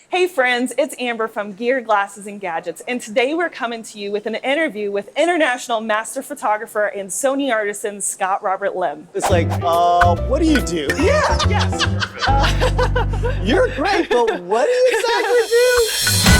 Hey friends, it's Amber from Gear, Glasses, and Gadgets, and today we're coming to you with an interview with international master photographer and Sony Artisan, Scott Robert Lim. It's like, what do you do? Yeah, yes. You're great, but what do you exactly do?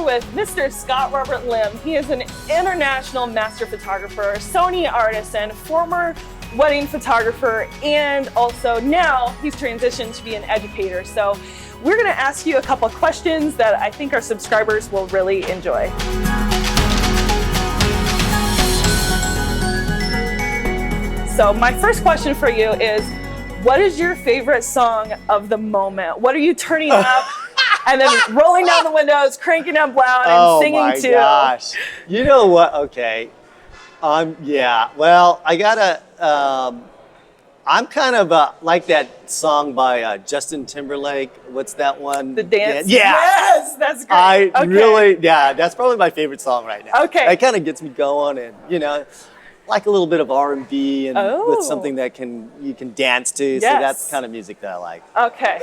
With Mr. Scott Robert Lim. He is an international master photographer, Sony Artisan, former wedding photographer, and also now he's transitioned to be an educator. So we're going to ask you a couple of questions that I think our subscribers will really enjoy. So my first question for you is, what is your favorite song of the moment? What are you turning up? And then rolling down the windows, cranking up loud, and singing to. Oh my gosh. You know what? Okay. Yeah. Well, I gotta, I'm kind of like that song by Justin Timberlake. What's that one? The Dance? Yeah. Yes, that's great. That's probably my favorite song right now. Okay. It kind of gets me going and, like a little bit of R&B and with something that you can dance to. Yes. So that's the kind of music that I like. Okay.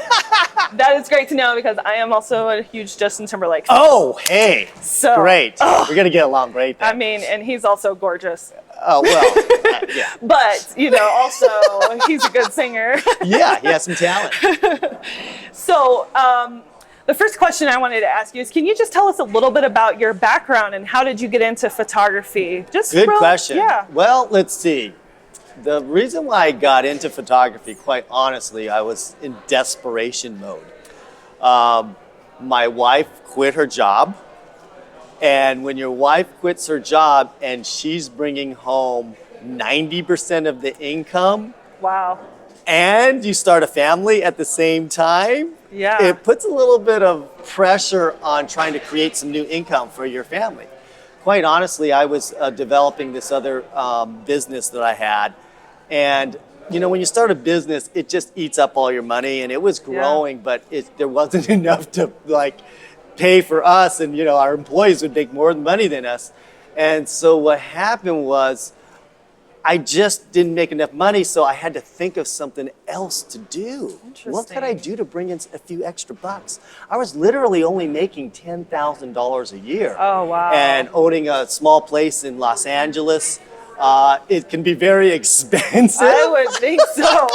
That is great to know because I am also a huge Justin Timberlake fan. Oh, hey. So, great. We're going to get along great then. I mean, and he's also gorgeous. Oh, well, yeah. But, also he's a good singer. Yeah, he has some talent. So, the first question I wanted to ask you is, can you just tell us a little bit about your background and how did you get into photography? Good question. Yeah. Well, let's see. The reason why I got into photography, quite honestly, I was in desperation mode. My wife quit her job. And when your wife quits her job and she's bringing home 90% of the income, wow, and you start a family at the same time, yeah, it puts a little bit of pressure on trying to create some new income for your family. Quite honestly, I was developing this other business that I had. And, when you start a business, it just eats up all your money. And it was growing, but there wasn't enough to, pay for us. And, our employees would make more money than us. And so what happened was, I just didn't make enough money, so I had to think of something else to do. Interesting. What could I do to bring in a few extra bucks? I was literally only making $10,000 a year. Oh, wow. And owning a small place in Los Angeles, it can be very expensive. I would think so.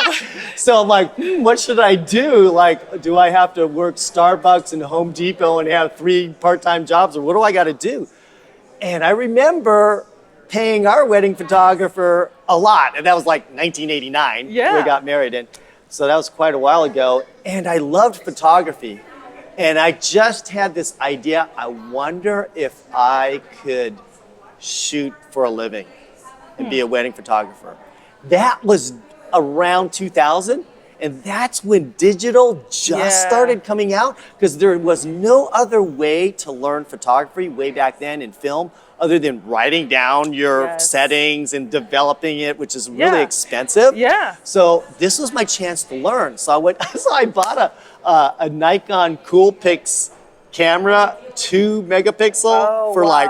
So I'm like, what should I do? Do I have to work Starbucks and Home Depot and have 3 part-time jobs, or what do I got to do? And I remember paying our wedding photographer a lot. And that was like 1989. Yeah. We got married. And so that was quite a while ago. And I loved photography. And I just had this idea. I wonder if I could shoot for a living and be a wedding photographer. That was around 2000. And that's when digital just started coming out, because there was no other way to learn photography way back then in film other than writing down your settings and developing it, which is really expensive. Yeah. So this was my chance to learn. So I bought a Nikon Coolpix camera, 2 megapixel for like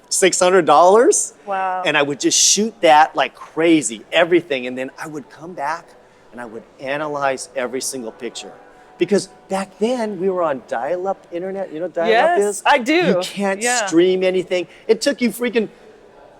$600. Wow. And I would just shoot that like crazy, everything. And then I would come back and I would analyze every single picture. Because back then we were on dial-up internet. You know what dial-up is? I do. You can't stream anything. It took you freaking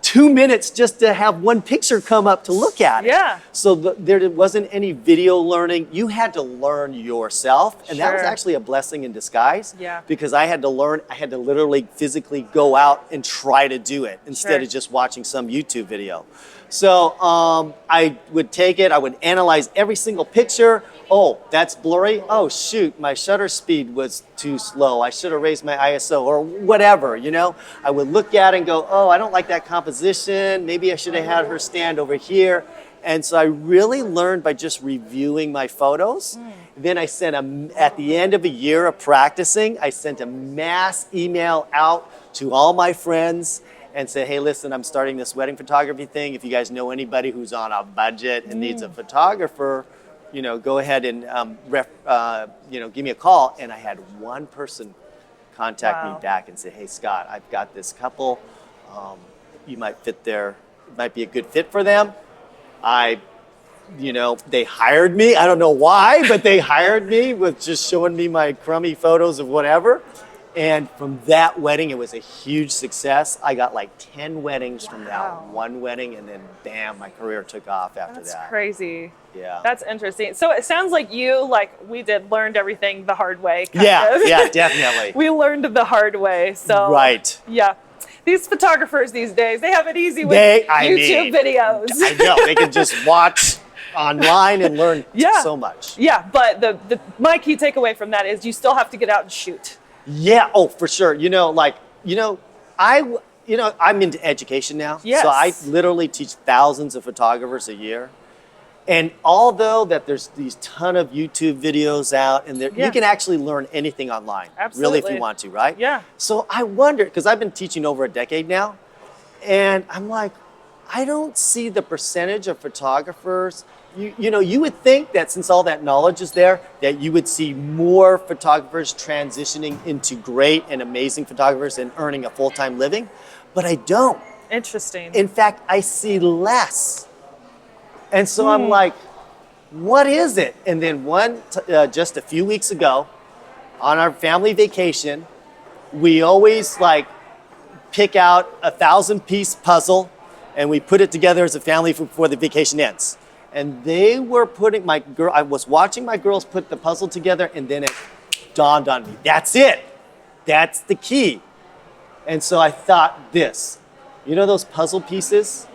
2 minutes just to have one picture come up to look at it. Yeah. So there wasn't any video learning. You had to learn yourself. And that was actually a blessing in disguise. Yeah. Because I had to learn, I had to literally physically go out and try to do it instead of just watching some YouTube video. So I would take it, I would analyze every single picture. Oh, that's blurry. Oh, shoot, my shutter speed was too slow. I should have raised my ISO or whatever, you know? I would look at it and go, oh, I don't like that composition. Maybe I should have had her stand over here. And so I really learned by just reviewing my photos. Then I sent at the end of a year of practicing, I sent a mass email out to all my friends and said, hey, listen, I'm starting this wedding photography thing. If you guys know anybody who's on a budget and needs a photographer, you know, go ahead and you know, give me a call. And I had one person contact me back and say, hey, Scott, I've got this couple. You might fit there. It might be a good fit for them. You know, they hired me. I don't know why, but they hired me with just showing me my crummy photos of whatever. And from that wedding, it was a huge success. I got like 10 weddings from that one wedding, and then bam, my career took off after that. That's crazy. Yeah. That's interesting. So it sounds like you, like we did, learned everything the hard way. Yeah, yeah, definitely. We learned the hard way. So right. Yeah. These photographers these days, they have it easy with YouTube videos. I know. They can just watch online and learn so much. Yeah, but my key takeaway from that is you still have to get out and shoot. Yeah, oh, for sure. You know, like, I'm into education now. Yes. So I literally teach thousands of photographers a year. And although that there's these ton of YouTube videos out and you can actually learn anything online. Absolutely. Really, if you want to, right? Yeah. So I wonder, because I've been teaching over a decade now, and I'm like, I don't see the percentage of photographers. You know, you would think that since all that knowledge is there, that you would see more photographers transitioning into great and amazing photographers and earning a full-time living, but I don't. Interesting. In fact, I see less. And so I'm like, what is it? And then just a few weeks ago, on our family vacation, we always like pick out a 1,000-piece puzzle and we put it together as a family before the vacation ends. And they were I was watching my girls put the puzzle together, and then it dawned on me. That's it. That's the key. And so I thought you know those puzzle pieces?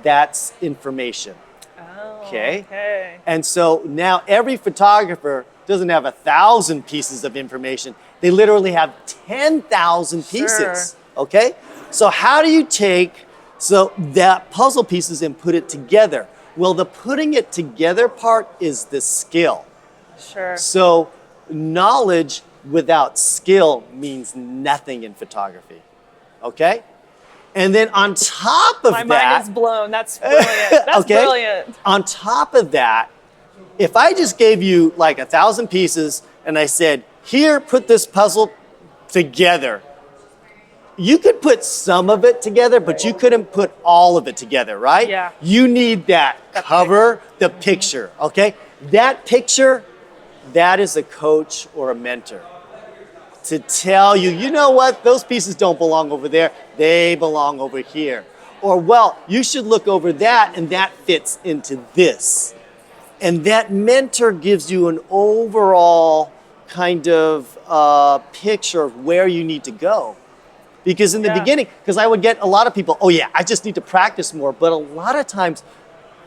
That's information. Oh, okay. And so now every photographer doesn't have 1,000 pieces of information. They literally have 10,000 pieces. Okay? So how do you take that puzzle pieces and put it together? Well, the putting it together part is the skill. Sure. So knowledge without skill means nothing in photography. Okay? And then on top of my mind is blown. That's brilliant. That's brilliant. On top of that, if I just gave you like 1,000 pieces and I said, here, put this puzzle together, you could put some of it together, but you couldn't put all of it together, right? Yeah. You need that cover, the picture, okay? That picture, that is a coach or a mentor to tell you, you know what, those pieces don't belong over there, they belong over here. Or, well, you should look over that and that fits into this. And that mentor gives you an overall kind of picture of where you need to go. Because in the beginning, because I would get a lot of people, oh yeah, I just need to practice more. But a lot of times,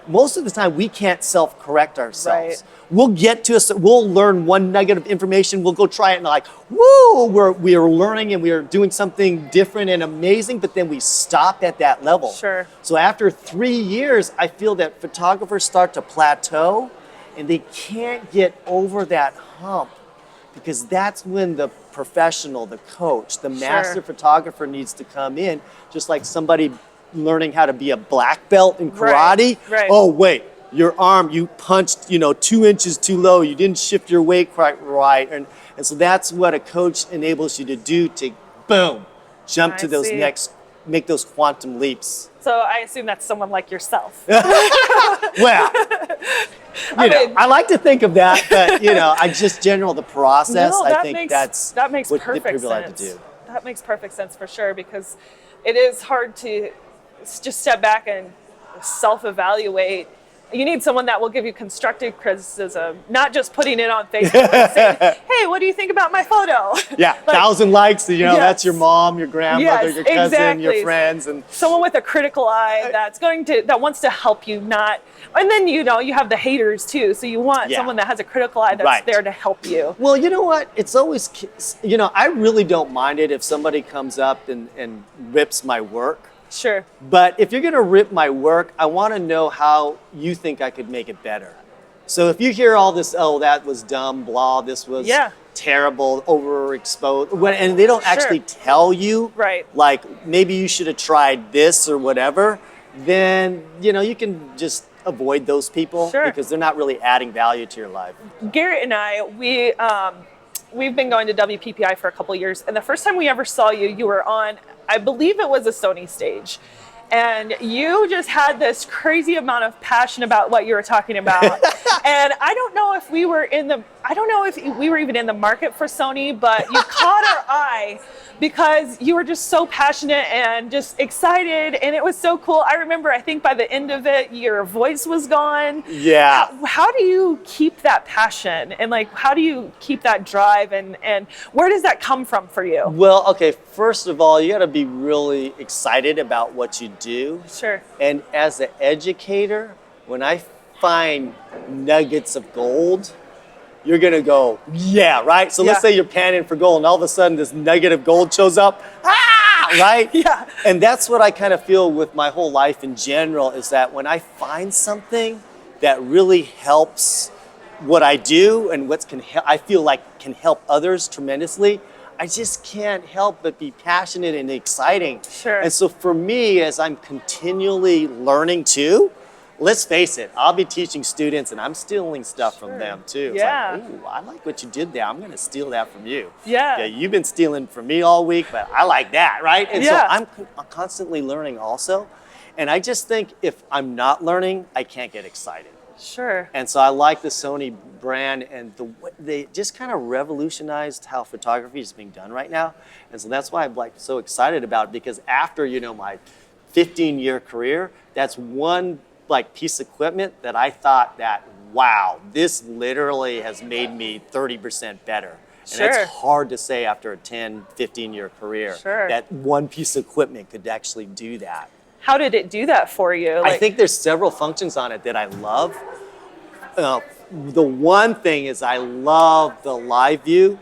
most of the time, we can't self-correct ourselves. Right. We'll learn one nugget of information, we'll go try it and like, woo, we're learning and we're doing something different and amazing, but then we stop at that level. Sure. So after 3 years, I feel that photographers start to plateau and they can't get over that hump. Because that's when the professional, the coach, the master photographer needs to come in, just like somebody learning how to be a black belt in karate. Right. Oh, wait, your arm, you punched, 2 inches too low, you didn't shift your weight quite right. And so that's what a coach enables you to do to, boom, jump to those make those quantum leaps. So I assume that's someone like yourself. Well, I like to think of that, but I just the process. No, I think that makes what perfect people sense. like to do. That makes perfect sense for sure, because it is hard to just step back and self-evaluate. You need someone that will give you constructive criticism, not just putting it on Facebook and saying, hey, what do you think about my photo? Yeah, 1,000 likes, you know, Yes. that's your mom, your grandmother, Yes, your cousin, exactly. your friends. And Someone with a critical eye that wants to help you, not, and then, you know, you have the haters too. So you want someone that has a critical eye that's there to help you. Well, you know what? It's always, you know, I really don't mind it if somebody comes up and rips my work. Sure. But if you're going to rip my work, I want to know how you think I could make it better. So if you hear all this, oh, that was dumb, blah, this was terrible, overexposed, and they don't actually tell you, like maybe you should have tried this or whatever, then, you know, you can just avoid those people because they're not really adding value to your life. Garrett and I, we've been going to WPPI for a couple of years, and the first time we ever saw you, you were on, I believe it was a Sony stage. And you just had this crazy amount of passion about what you were talking about. And I don't know if we were even in the market for Sony, but you caught our eye because you were just so passionate and just excited, and it was so cool. I remember, I think by the end of it, your voice was gone. Yeah. How do you keep that passion, and like, how do you keep that drive, and where does that come from for you? Well, okay, first of all, you got to be really excited about what you do. Sure. And as an educator, when I find nuggets of gold, you're gonna go, yeah, right? So let's say you're panning for gold and all of a sudden this nugget of gold shows up, right? Yeah. And that's what I kind of feel with my whole life in general, is that when I find something that really helps what I do and I feel like can help others tremendously, I just can't help but be passionate and exciting. Sure. And so for me, as I'm continually learning too, let's face it, I'll be teaching students and I'm stealing stuff from them too. It's like, ooh, I like what you did there. I'm going to steal that from you. Yeah, you've been stealing from me all week, but I like that, right? And so I'm constantly learning also. And I just think if I'm not learning, I can't get excited. Sure. And so I like the Sony brand, and they just kind of revolutionized how photography is being done right now. And so that's why I'm like so excited about it, because after, you know, my 15-year career, that's one like piece of equipment that I thought that, wow, this literally has made me 30% better. And it's hard to say after a 10, 15-year career that one piece of equipment could actually do that. How did it do that for you? I think there's several functions on it that I love. The one thing is I love the live view.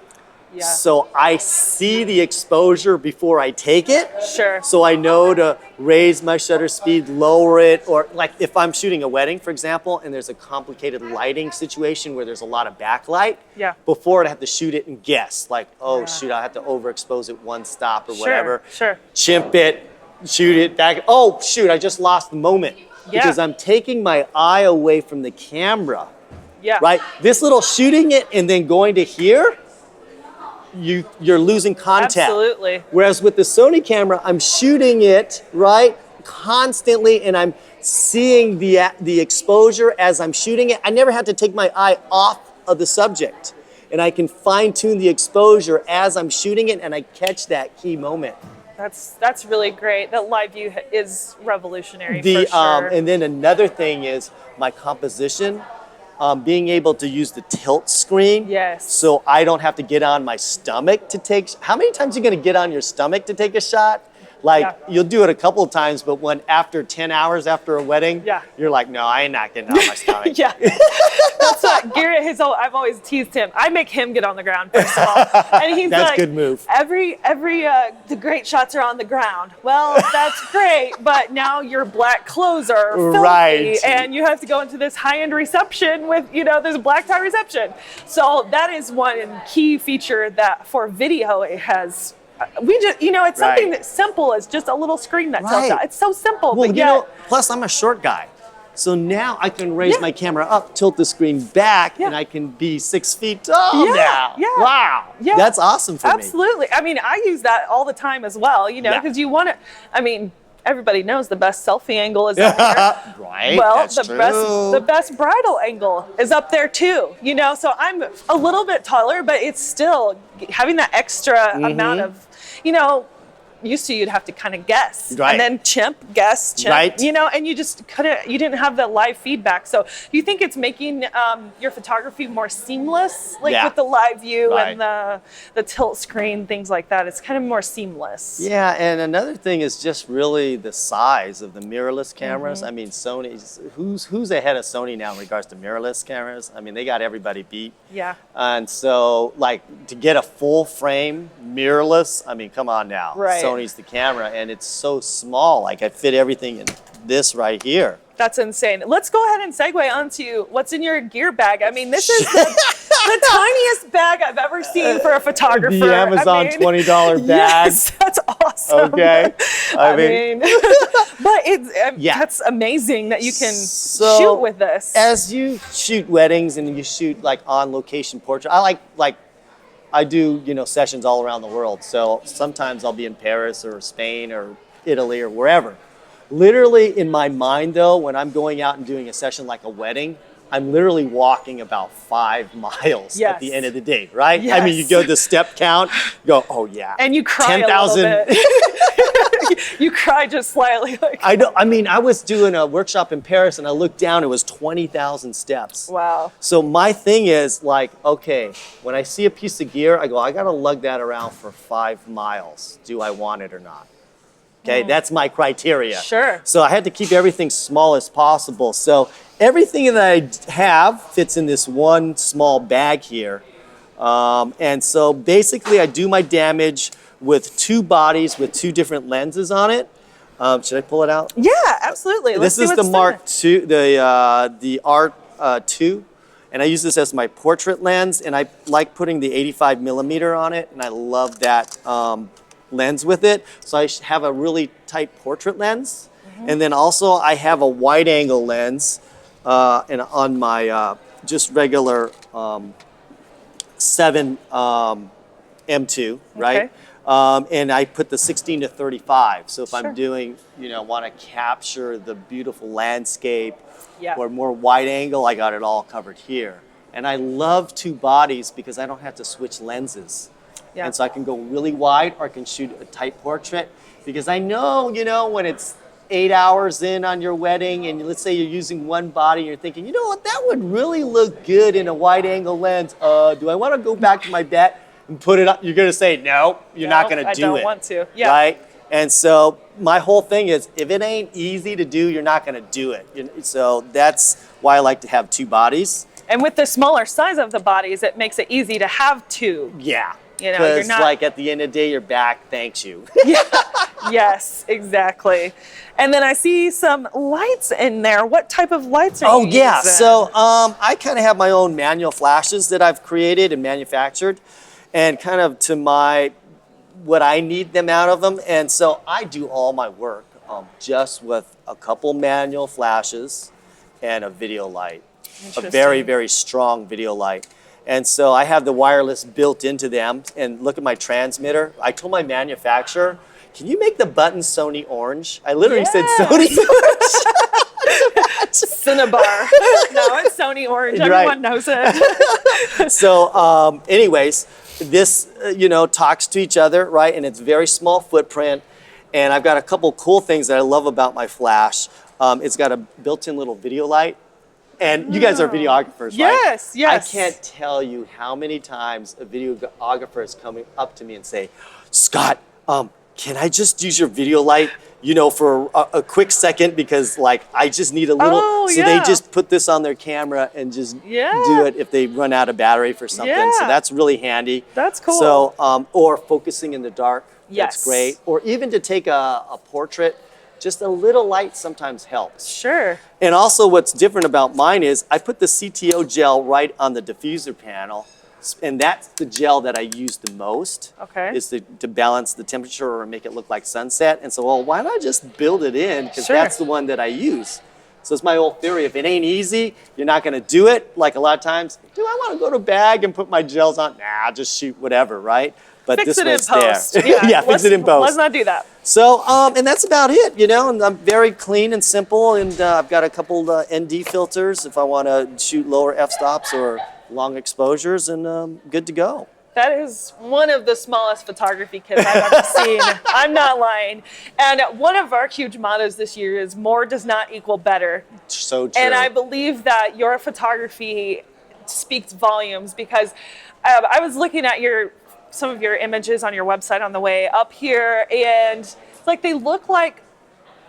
Yeah. So I see the exposure before I take it. Sure. So I know to raise my shutter speed, lower it, or like if I'm shooting a wedding, for example, and there's a complicated lighting situation where there's a lot of backlight. Yeah. Before I have to shoot it and guess, like, oh shoot, I have to overexpose it one stop or whatever. Sure. Chimp it, shoot it back. Oh shoot, I just lost the moment because I'm taking my eye away from the camera. Yeah. Right. This little shooting it and then going to here. You're losing contact. Absolutely. Whereas with the Sony camera, I'm shooting it, right, constantly, and I'm seeing the exposure as I'm shooting it. I never had to take my eye off of the subject. And I can fine-tune the exposure as I'm shooting it, and I catch that key moment. That's really great. That live view is revolutionary for sure. And then another thing is my composition. Being able to use the tilt screen, so I don't have to get on my stomach to take. How many times are you going to get on your stomach to take a shot? Like you'll do it a couple of times, but when after 10 hours after a wedding, you're like, no, I ain't not getting on my stomach. That's what Garrett has. I've always teased him. I make him get on the ground first of all, and he's that's like, good move. The great shots are on the ground. Well, that's great, but now your black clothes are filthy, and you have to go into this high-end reception with, you know, there's a black tie reception. So that is one key feature that for video it has. We just, you know, it's something that's simple as just a little screen that tells out. It's so simple, well, but you know, plus I'm a short guy. So now I can raise my camera up, tilt the screen back, and I can be 6 feet tall now. Wow. That's awesome for me. Absolutely. I mean, I use that all the time as well, you know, because you want to, I mean, everybody knows the best selfie angle is up there. Well, the best bridal angle is up there too, you know, so I'm a little bit taller, but it's still having that extra amount of, you know, used to, you'd have to kind of guess, Right. and then chimp, guess, chimp, Right. you know, and you just you didn't have that live feedback. So do you think it's making your photography more seamless, like Yeah. with the live view Right. and the tilt screen, things like that? It's kind of more seamless. Yeah, and another thing is just really the size of the mirrorless cameras. I mean, Sony's, who's ahead of Sony now in regards to mirrorless cameras? I mean, they got everybody beat. Yeah. And so, like, to get a full frame mirrorless, I mean, come on now. Right. Sony's the camera, and it's so small. Like, I fit everything in this right here. That's insane. Let's go ahead and segue onto what's in your gear bag. I mean, this is the tiniest bag I've ever seen for a photographer. The Amazon $20 bag. Yes, that's awesome. Okay. I mean but it's Yeah. that's amazing that you can So, shoot with this. As you shoot weddings and you shoot like on location portrait, I do, you know, sessions all around the world. So sometimes I'll be in Paris or Spain or Italy or wherever. Literally in my mind though, when I'm going out and doing a session like a wedding, I'm literally walking about 5 miles Yes. at the end of the day, right? I mean, you Yes. go the step count, you go, oh yeah. And you cry 10,000. a little bit. You cry just slightly. Like, I know. I mean, I was doing a workshop in Paris and I looked down, it was 20,000 steps. wow. So my thing is like, okay, when I see a piece of gear, I go, I gotta lug that around for 5 miles. Do I want it or not? Okay, that's my criteria. Sure. So I had to keep everything small as possible. So everything that I have fits in this one small bag here. And so basically I do my damage with 2 bodies with 2 different lenses on it. Should I pull it out? Yeah, absolutely. Let's This see is the what's in Mark there. II, the R2, and I use this as my portrait lens, and I like putting the 85 millimeter on it, and I love that lens with it. So I have a really tight portrait lens, and then also I have a wide angle lens, and on my just regular 7 M2, right? Okay. And I put the 16 to 35. So if Sure. I'm doing, you know, want to capture the beautiful landscape Yeah. or more wide angle, I got it all covered here. And I love 2 bodies because I don't have to switch lenses. Yeah. And so I can go really wide or I can shoot a tight portrait because I know, you know, when it's 8 hours in on your wedding and let's say you're using one body and you're thinking, you know what, that would really look good in a wide angle lens. Do I want to go back to my bet and put it up? You're going to say, no, you're not going to do it. I don't want to. Yeah. Right? And so my whole thing is, if it ain't easy to do, you're not going to do it. So that's why I like to have 2 bodies. And with the smaller size of the bodies, it makes it easy to have 2. Yeah. You know, you're Because not- like at the end of the day, your back thanks you. Yes, exactly. And then I see some lights in there. What type of lights are Oh you yeah, using? so I kind of have my own manual flashes that I've created and manufactured, and kind of to what I need them out of them. And so I do all my work just with a couple manual flashes and a video light, a very, very strong video light. And so I have the wireless built into them. And look at my transmitter. I told my manufacturer, can you make the button Sony orange? I literally said Sony orange. Cinnabar. No, it's Sony Orange. Right. Everyone knows it. So anyways, this, you know, talks to each other, right? And it's very small footprint. And I've got a couple cool things that I love about my flash. It's got a built-in little video light. And you guys are videographers, right? Yes, yes. I can't tell you how many times a videographer is coming up to me and say, Scott, can I just use your video light, you know, for a quick second because like I just need a little. Oh, so yeah. they just put this on their camera and just Yeah. do it if they run out of battery for something. Yeah. So that's really handy. That's cool. So, or focusing in the dark. Yes. That's great. Or even to take a portrait, just a little light sometimes helps. Sure. And also what's different about mine is I put the CTO gel right on the diffuser panel, and that's the gel that I use the most. Okay. Is to balance the temperature or make it look like sunset. And so, well, why not just build it in? Because Sure. that's the one that I use. So it's my old theory. If it ain't easy, you're not going to do it. Like a lot of times, do I want to go to bag and put my gels on? Nah, just shoot whatever, right? But Fix this it in one's post. there. Yeah, fix it in post. Let's not do that. So, and that's about it, you know, and I'm very clean and simple, and I've got a couple ND filters if I want to shoot lower f-stops or long exposures, and good to go. That is one of the smallest photography kits I've ever seen. I'm not lying. And one of our huge mottos this year is more does not equal better. So true. And I believe that your photography speaks volumes because I was looking at some of your images on your website on the way up here, and it's like they look like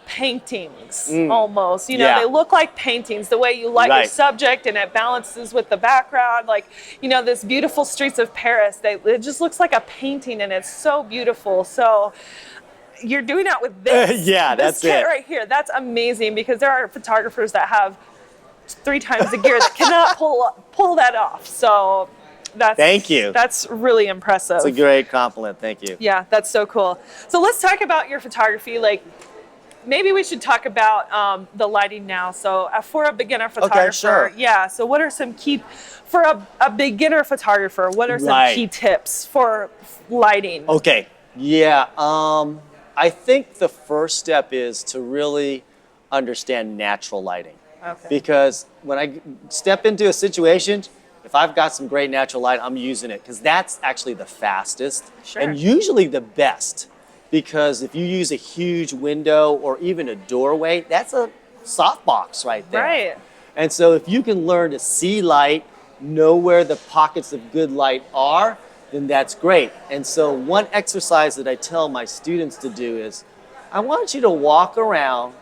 paintings almost, they look like paintings, the way you light your subject and it balances with the background, like, this beautiful streets of Paris, it just looks like a painting and it's so beautiful. So you're doing that with this, that's kit it right here. That's amazing because there are photographers that have 3 times the gear that cannot pull that off. So thank you. That's really impressive. It's a great compliment. Thank you. Yeah, that's so cool. So let's talk about your photography. Like, maybe we should talk about the lighting now. So for a beginner photographer, okay, sure. Yeah. So what are some key for a beginner photographer? What are some key tips for lighting? Okay. Yeah. I think the first step is to really understand natural lighting. Okay. Because when I step into a situation, if I've got some great natural light, I'm using it because that's actually the fastest and usually the best. Because if you use a huge window or even a doorway, that's a softbox right there. Right. And so if you can learn to see light, know where the pockets of good light are, then that's great. And so one exercise that I tell my students to do is, I want you to walk around,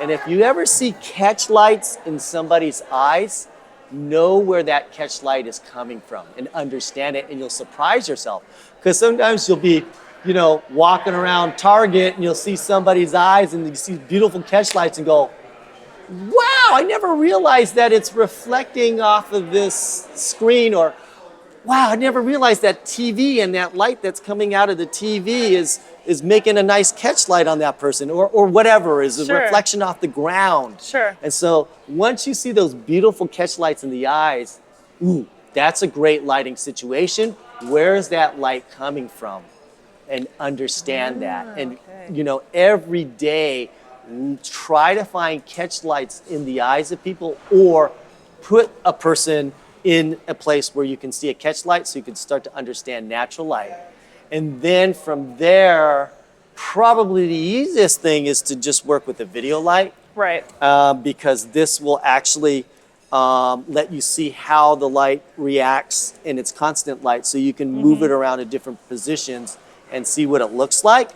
and if you ever see catch lights in somebody's eyes, know where that catch light is coming from and understand it, and you'll surprise yourself. Because sometimes you'll be walking around Target and you'll see somebody's eyes and you see beautiful catch lights and go, wow, I never realized that it's reflecting off of this screen, or wow, I never realized that TV and that light that's coming out of the TV is making a nice catch light on that person, or whatever, is a reflection off the ground. Sure. And so once you see those beautiful catch lights in the eyes, ooh, that's a great lighting situation. Where is that light coming from? And understand that. And every day try to find catch lights in the eyes of people, or put a person in a place where you can see a catch light so you can start to understand natural light. And then from there, probably the easiest thing is to just work with a video light. Right. Because this will actually let you see how the light reacts in its constant light, so you can move it around in different positions and see what it looks like.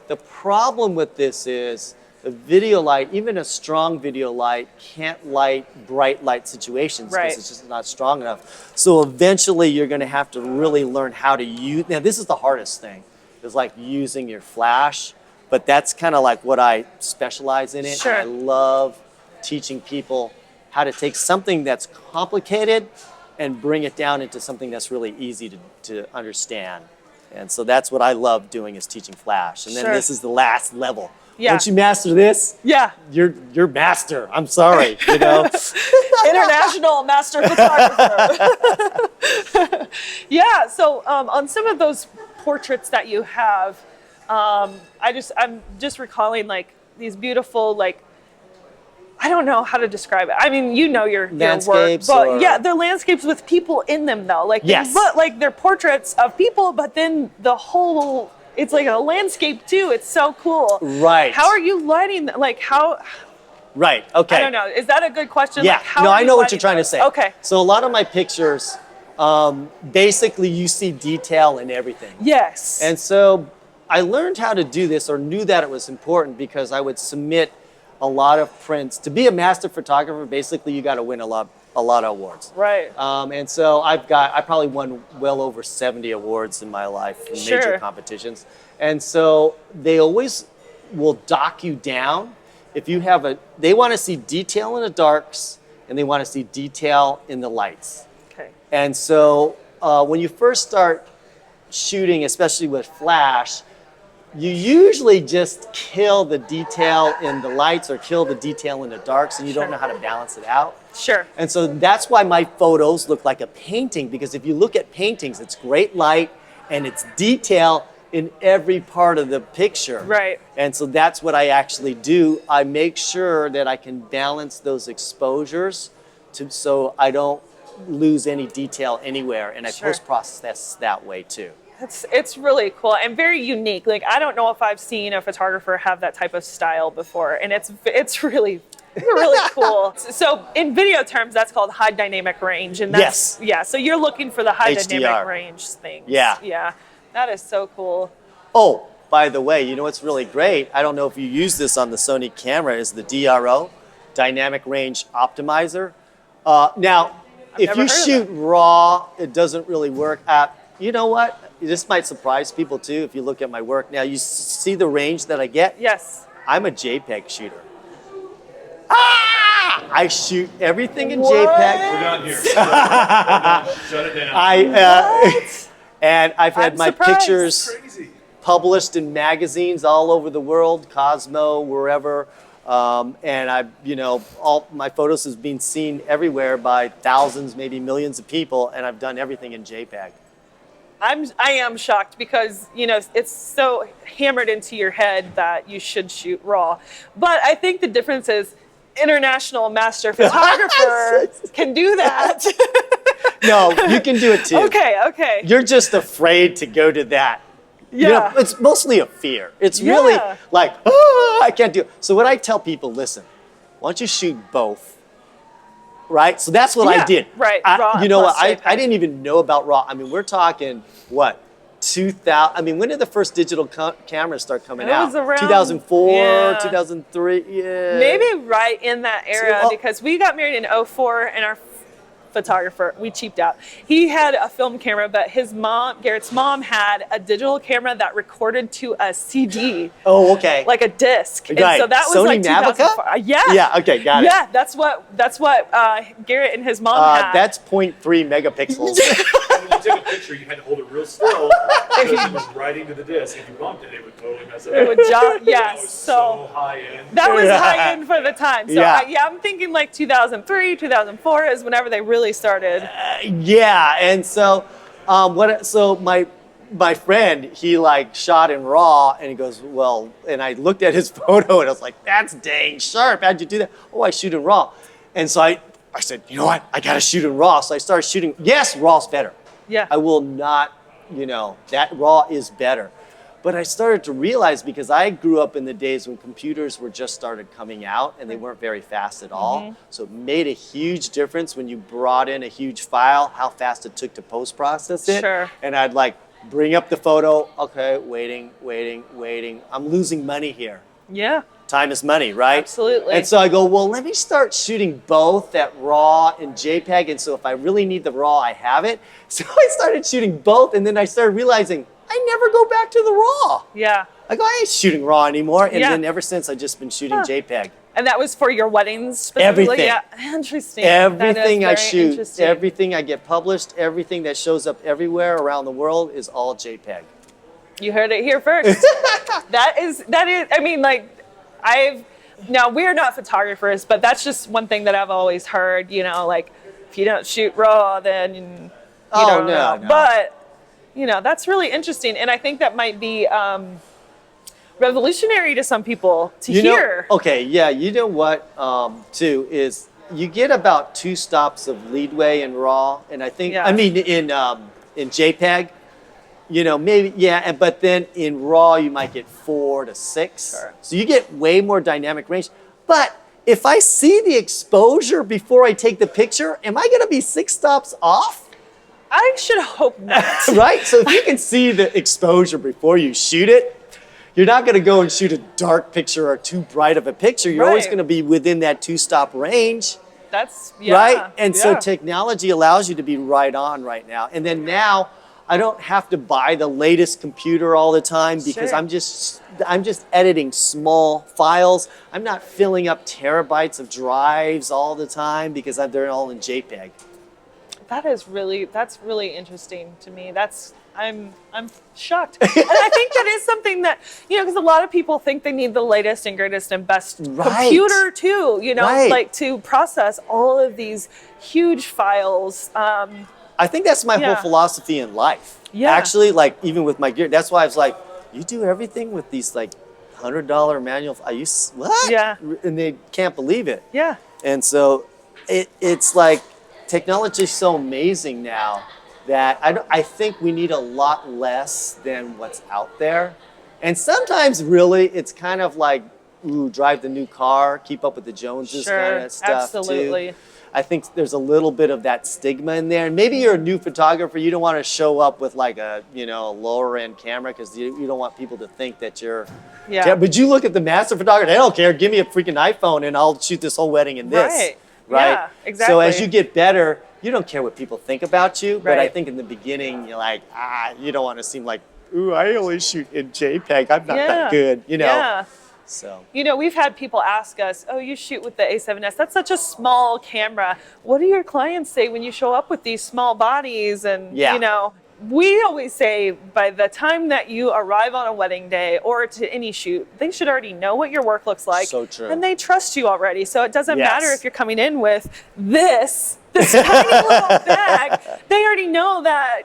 The problem with this is the video light, even a strong video light, can't light bright light situations because it's just not strong enough. So eventually you're gonna have to really learn how to use, now this is the hardest thing, is like using your flash, but that's kind of like what I specialize in it. Sure. I love teaching people how to take something that's complicated and bring it down into something that's really easy to understand. And so that's what I love doing, is teaching flash. And then this is the last level. Yeah. Once you master this, you're master. I'm sorry, International master photographer. Yeah. So on some of those portraits that you have, I'm just recalling like these beautiful, like, I don't know how to describe it. I mean, your landscapes, work, but they're landscapes with people in them, though. Like, they look like they're portraits of people, but then it's like a landscape too. It's so cool. Right. How are you lighting that? Like, how? Right. Okay. I don't know. Is that a good question? Yeah. Like, how no, are I you know what you're lighting trying to those? say. Okay. So a lot of my pictures, basically, you see detail in everything. Yes. And so I learned how to do this, or knew that it was important, because I would submit a lot of prints. To be a master photographer, basically, you got to win a lot of awards. Right. And so I probably won well over 70 awards in my life in major competitions. And so they always will dock you down if you have they want to see detail in the darks, and they want to see detail in the lights. Okay. And so when you first start shooting, especially with flash, you usually just kill the detail in the lights or kill the detail in the darks, and you don't know how to balance it out. Sure. And so that's why my photos look like a painting, because if you look at paintings, it's great light and it's detail in every part of the picture. Right. And so that's what I actually do. I make sure that I can balance those exposures so I don't lose any detail anywhere, and I Sure. post-process that way too. It's really cool and very unique. Like, I don't know if I've seen a photographer have that type of style before, and it's really cool. So in video terms, that's called high dynamic range, and that's yeah. So you're looking for the high HDR. dynamic range things. Yeah. Yeah, that is so cool. Oh, by the way, you know what's really great? I don't know if you use this on the Sony camera, is the DRO, Dynamic Range Optimizer. Now, if you shoot RAW, it doesn't really work. You know what? This might surprise people too if you look at my work. Now, you see the range that I get? Yes. I'm a JPEG shooter. I shoot everything in JPEG. We're done here. We're done. Shut it down. And I've had my surprised. pictures published in magazines all over the world, Cosmo, wherever. And all my photos has been seen everywhere by thousands, maybe millions of people, and I've done everything in JPEG. I am shocked because, it's so hammered into your head that you should shoot RAW. But I think the difference is international master photographer can do that. No, you can do it too. Okay. You're just afraid to go to that. Yeah. It's mostly a fear. It's really like, I can't do it. So what I tell people, listen, why don't you shoot both? Right? So that's what I did. Right. RAW you know what? JPEG. I didn't even know about RAW. I mean, we're talking, what? 2000. I mean, when did the first digital cameras start coming out? It was around 2004, 2003. Yeah. Maybe right in that era, because we got married in 2004 and our photographer, we cheaped out. He had a film camera, but his mom, Garrett's mom, had a digital camera that recorded to a CD. Oh, okay. Like a disc. Right. And so that was Sony like Navica? 2004. Yeah. Yeah, okay, got it. Yeah, that's what Garrett and his mom had. That's 0.3 megapixels. When you take a picture, you had to hold it real still because it was writing to the disc. If you bumped it, it would totally mess it up. It would jump, yes. That was so high end. That was high end for the time. So Yeah. I'm thinking like 2003, 2004 is whenever they really started. Yeah, and so my friend, he like shot in RAW, and he goes, well, and I looked at his photo and I was like, that's dang sharp. How'd you do that? Oh, I shoot in RAW. And so I said, you know what? I gotta shoot in RAW. So I started shooting. Yes, RAW's better. Yeah. I will not, that RAW is better. But I started to realize, because I grew up in the days when computers were just started coming out and they weren't very fast at all. So it made a huge difference when you brought in a huge file, how fast it took to post-process it. Sure. And I'd like bring up the photo. Okay, waiting. I'm losing money here. Yeah. Time is money, right? Absolutely. And so I go, well, let me start shooting both at RAW and JPEG. And so if I really need the RAW, I have it. So I started shooting both, and then I started realizing I never go back to the RAW. Yeah. I go, I ain't shooting RAW anymore. And Yeah. then ever since, I've just been shooting JPEG. And that was for your weddings specifically? Everything. Yeah. Interesting. Everything I That is very shoot, interesting. everything I get published, everything that shows up everywhere around the world is all JPEG. You heard it here first. that is, I mean, like, now we're not photographers, but that's just one thing that I've always heard, like, if you don't shoot RAW, then you don't know. No. But, that's really interesting. And I think that might be revolutionary to some people to hear. Okay, yeah, you know what, too, is you get about 2 stops of leadway in RAW, and I think, I mean, in JPEG, maybe, but then in RAW, you might get 4 to 6. Sure. So you get way more dynamic range. But if I see the exposure before I take the picture, am I gonna be 6 stops off? I should hope not. Right? So if you can see the exposure before you shoot it, you're not gonna go and shoot a dark picture or too bright of a picture. You're always gonna be within that 2-stop range. That's, Right? And so technology allows you to be right on right now. And then now, I don't have to buy the latest computer all the time because I'm just editing small files. I'm not filling up terabytes of drives all the time because they're all in JPEG. that's really interesting to me. I'm shocked. And I think that is something that, because a lot of people think they need the latest and greatest and best computer too, like to process all of these huge files. I think that's my whole philosophy in life. Yeah. Actually, like even with my gear, that's why I was like, you do everything with these like $100 manual. What? Yeah. And they can't believe it. Yeah. And so it's like, technology is so amazing now that I think we need a lot less than what's out there. And sometimes really it's kind of like, ooh, drive the new car, keep up with the Joneses kind of stuff absolutely. too. I think there's a little bit of that stigma in there. And maybe you're a new photographer, you don't want to show up with like a, you know, a lower end camera because you don't want people to think that you're, but you look at the master photographer, they don't care, give me a freaking iPhone and I'll shoot this whole wedding in this. Right? Yeah, exactly. So as you get better, you don't care what people think about you, but I think in the beginning, you're like, you don't want to seem like, ooh, I only shoot in JPEG, I'm not that good, you know? Yeah. So. You know, we've had people ask us, oh, you shoot with the A7S. That's such a small camera. What do your clients say when you show up with these small bodies? And, you know, we always say by the time that you arrive on a wedding day or to any shoot, they should already know what your work looks like. So true. And they trust you already. So it doesn't matter if you're coming in with this tiny little bag. They already know that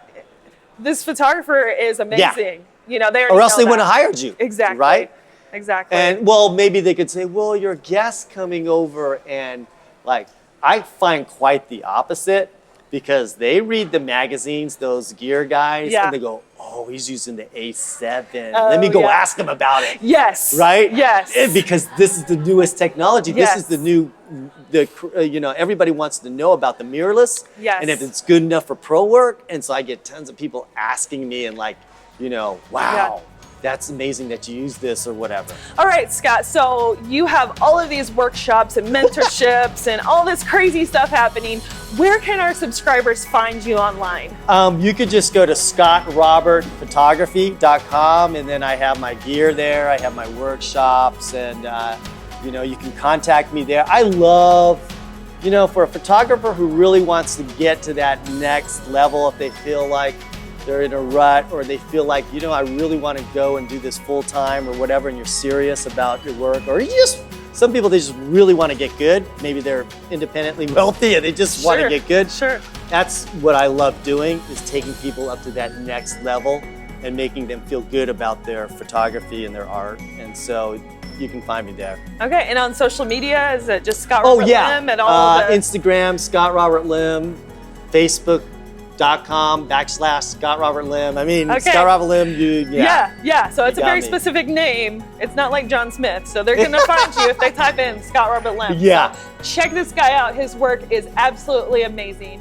this photographer is amazing. You know, they already or else know they that. wouldn't have hired you. Exactly. Right? Exactly. And well, maybe they could say, well, your guest's coming over, and like, I find quite the opposite because they read the magazines, those gear guys, and they go, oh, he's using the A7. Let me go ask him about it. Yes. Right? Yes. Because this is the newest technology. This is the new, you know, everybody wants to know about the mirrorless. Yes. And if it's good enough for pro work. And so I get tons of people asking me and like, you know, wow. That's amazing that you use this or whatever. All right, Scott, so you have all of these workshops and mentorships and all this crazy stuff happening. Where can our subscribers find you online? You could just go to scottrobertphotography.com, and then I have my gear there. I have my workshops, and you know, you can contact me there. I love, you know, for a photographer who really wants to get to that next level, if they feel like they're in a rut or they feel like, you know, I really want to go and do this full time or whatever, and you're serious about your work, or you just, some people, they just really want to get good. Maybe they're independently wealthy and they just want to get good. Sure. That's what I love doing, is taking people up to that next level and making them feel good about their photography and their art. And so you can find me there. Okay, and on social media, is it just Scott Robert Lim and all the... Instagram, Scott Robert Lim, Facebook.com/Scott Robert Lim. I mean, Scott Robert Lim, dude, yeah. So it's a very specific name. It's not like John Smith. So they're gonna find you if they type in Scott Robert Lim. Yeah. So check this guy out. His work is absolutely amazing.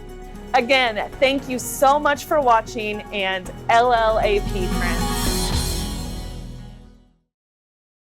Again, thank you so much for watching, and LLAP, friends.